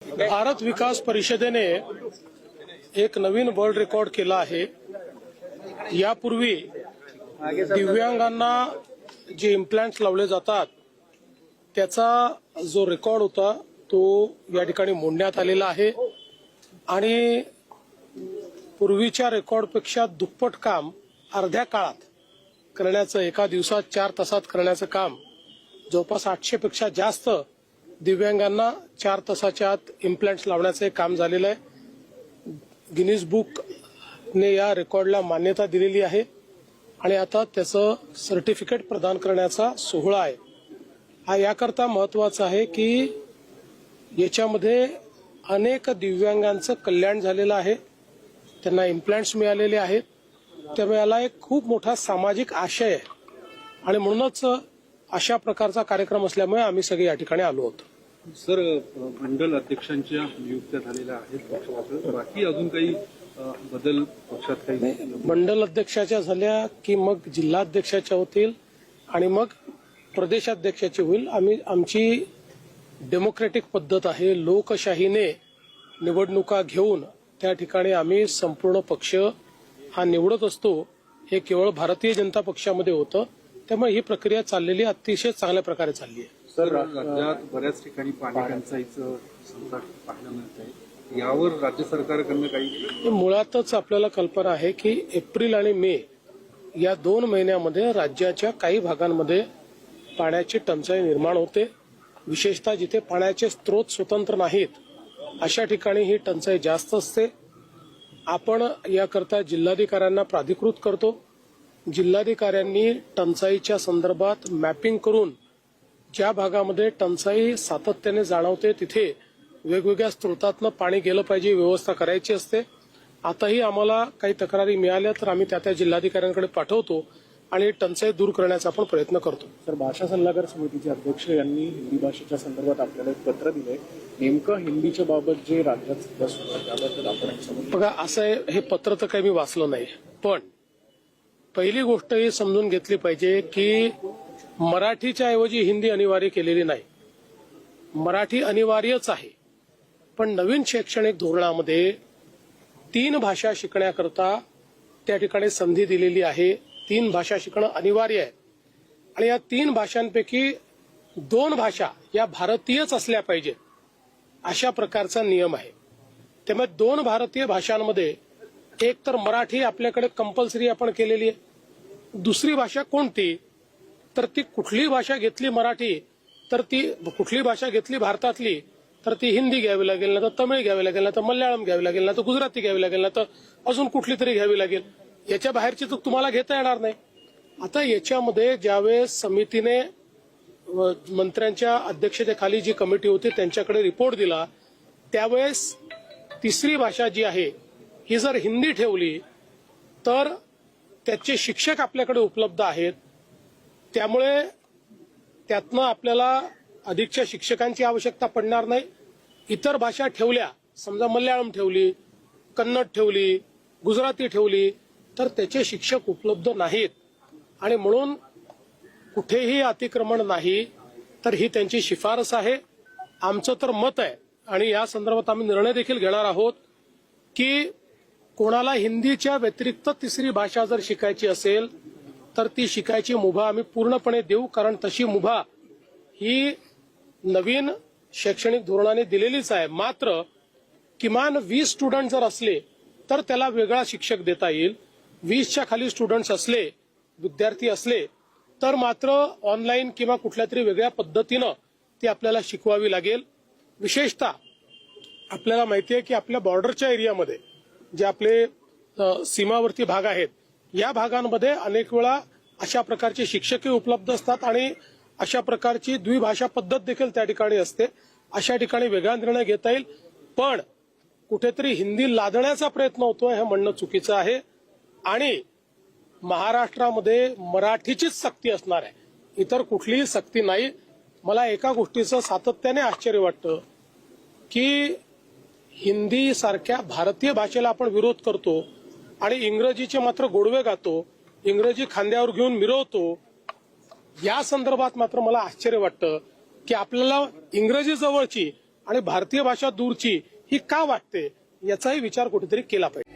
भारत विकास परिषदेने एक नवीन world record केला आहे। यापूर्वी दिव्यांगांना जे इम्प्लांट्स लावले जातात त्याचा जो रेकॉर्ड होता तो या ठिकाणी मोडण्यात आलेला आहे आणि पूर्वीच्या रेकॉर्डपेक्षा दुप्पट काम अर्ध्या काळात करण्याचं, एका दिवसात 4 तासात करण्याचं काम जवळपास 800 पेक्षा जास्त दिव्यांगांना 4 तासाच्या आत इम्प्लांट्स लावण्याचं काम झालेलं आहे। गिनीज बुकने या रेकॉर्डला मान्यता दिलेली आहे आणि आता त्याचं सर्टिफिकेट प्रदान करण्याचा सोहळा आहे। हा याकरता महत्वाचा आहे की याच्यामध्ये अनेक दिव्यांगांचं कल्याण झालेलं आहे, त्यांना इम्प्लांट्स मिळालेले आहेत, त्यामुळे याला एक खूप मोठा सामाजिक आशय आहे आणि म्हणूनच अशा प्रकारचा कार्यक्रम असल्यामुळे आम्ही सगळे या ठिकाणी आलो होतो। सर, मंडल अध्यक्षांच्या नियुक्त्या झालेल्या आहेत पक्षात, बाकी अजून काही बदल पक्षात काही? मंडल अध्यक्षाच्या झाल्या की मग जिल्हाध्यक्षाच्या होतील आणि मग प्रदेशाध्यक्षाची होईल। आमची डेमोक्रेटिक पद्धत आहे, लोकशाहीने निवडणुका घेऊन त्या ठिकाणी आम्ही संपूर्ण पक्ष हा निवडत असतो। हे केवळ भारतीय जनता पक्षामध्ये होतं, त्यामुळे ही प्रक्रिया चाललेली अतिशय चांगल्या प्रकारे चालली आहे। सर, राज्यात बऱ्याच ठिकाणी पाणी टंचाईचं संकट पाहायला मिळत आहे, यावर राज्य सरकारकडनं काही? मुळातच आपल्याला कल्पना आहे की एप्रिल आणि मे या 2 महिन्यामध्ये राज्याच्या काही भागांमध्ये पाण्याची टंचाई निर्माण होते। विशेषतः जिथे पाण्याचे स्रोत स्वतंत्र नाहीत अशा ठिकाणी ही टंचाई जास्त असते। आपण याकरता जिल्हाधिकाऱ्यांना प्राधिकृत करतो। जिल्हाधिकाऱ्यांनी टंचाईच्या संदर्भात मॅपिंग करून ज्या भागामध्ये टंचाई सातत्याने जाणवते तिथे वेगवेगळ्या स्रोतातनं पाणी गेलं पाहिजे, व्यवस्था करायची असते। आताही आम्हाला काही तक्रारी मिळाल्या तर आम्ही त्या जिल्हाधिकाऱ्यांकडे पाठवतो आणि टंचाई दूर करण्याचा आपण प्रयत्न करतो। सर, भाषा सल्लागार समितीचे अध्यक्ष यांनी हिंदी भाषेच्या संदर्भात आपल्याला एक पत्र दिलंय, नेमकं हिंदीच्या बाबत जे राज्यात सध्या सुरू आहे त्याबद्दल आपण बघा, असं आहे, हे पत्र तर काही मी वाचलं नाही, पण पहिली गोष्ट ही समजून घेतली पाहिजे की मराठीच्या ऐवजी हिंदी अनिवार्य केलेली नाही। मराठी अनिवार्यच आहे, पण नवीन शैक्षणिक धोरणामध्ये 3 भाषा शिकण्याकरता त्या ठिकाणी संधी दिलेली आहे। 3 भाषा शिकणं अनिवार्य आहे आणि या 3 भाषांपैकी 2 भाषा या भारतीयच असल्या पाहिजेत अशा प्रकारचा नियम आहे। त्यामुळे 2 भारतीय भाषांमध्ये एक तर मराठी आपल्याकडे कंपल्सरी आपण केलेली आहे, दुसरी भाषा कोणती तर ती कुठली भाषा घेतली मराठी तर ती कुठली भाषा घेतली भारतातली तर ती हिंदी घ्यावी लागेल, ना तर तमिळ घ्यावी लागेल, ना तर मल्याळम घ्यावी लागेल, ना तर गुजराती घ्यावी लागेल, ना तर अजून कुठली तरी घ्यावी लागेल। याच्या बाहेरची तर तुम्हाला घेता येणार नाही। आता याच्यामध्ये ज्यावेळेस समितीने मंत्र्यांच्या अध्यक्षतेखाली जी कमिटी होती त्यांच्याकडे रिपोर्ट दिला त्यावेळेस तिसरी भाषा जी आहे ही जर हिंदी ठेवली तर त्याचे शिक्षक आपल्याकडे उपलब्ध आहेत, त्यामुळे त्यातनं आपल्याला अधिकच्या शिक्षकांची आवश्यकता पडणार नाही। इतर भाषा ठेवल्या, समजा मल्याळम ठेवली, कन्नड ठेवली, गुजराती ठेवली तर त्याचे शिक्षक उपलब्ध नाहीत आणि म्हणून कुठेही अतिक्रमण नाही, तर ही त्यांची शिफारस आहे। आमचं तर मत आहे आणि या संदर्भात आम्ही निर्णय देखील घेणार आहोत की कोणाला हिंदीच्या व्यतिरिक्त तिसरी भाषा जर शिकायची असेल तर ती शिकायची मुभा आम्ही पूर्णपणे देऊ, कारण तशी मुभा ही नवीन शैक्षणिक धोरणाने दिलेलीच आहे। मात्र किमान 20 स्टुडंट जर असले तर त्याला वेगळा शिक्षक देता येईल। 20च्या खाली स्टुडंट्स असले, विद्यार्थी असले तर मात्र ऑनलाईन किंवा कुठल्या तरी वेगळ्या पद्धतीनं ती आपल्याला शिकवावी लागेल। विशेषतः आपल्याला माहिती आहे की आपल्या बॉर्डरच्या एरियामध्ये जे आपले सीमावर्ती भाग आहेत या भागांमध्ये अनेक वेळा अशा प्रकारचे शिक्षकही उपलब्ध असतात आणि अशा प्रकारची द्विभाषा पद्धत देखील त्या ठिकाणी असते। अशा ठिकाणी वेगळा निर्णय घेता येईल, पण कुठेतरी हिंदी लादण्याचा प्रयत्न होतोय हे म्हणणं चुकीचं आहे आणि महाराष्ट्रामध्ये मराठीचीच सक्ती असणार आहे, इतर कुठलीही सक्ती नाही। मला एका गोष्टीचं सातत्याने आश्चर्य वाटतं की हिंदी सारख्या भारतीय भाषेला आपण विरोध करतो आणि इंग्रजीचे मात्र गोडवे गातो, इंग्रजी खांद्यावर घेऊन मिरवतो। या संदर्भात मात्र मला आश्चर्य वाटतं की आपल्याला इंग्रजी जवळची आणि भारतीय भाषा दूरची ही का वाटते याचाही विचार कुठेतरी केला पाहिजे.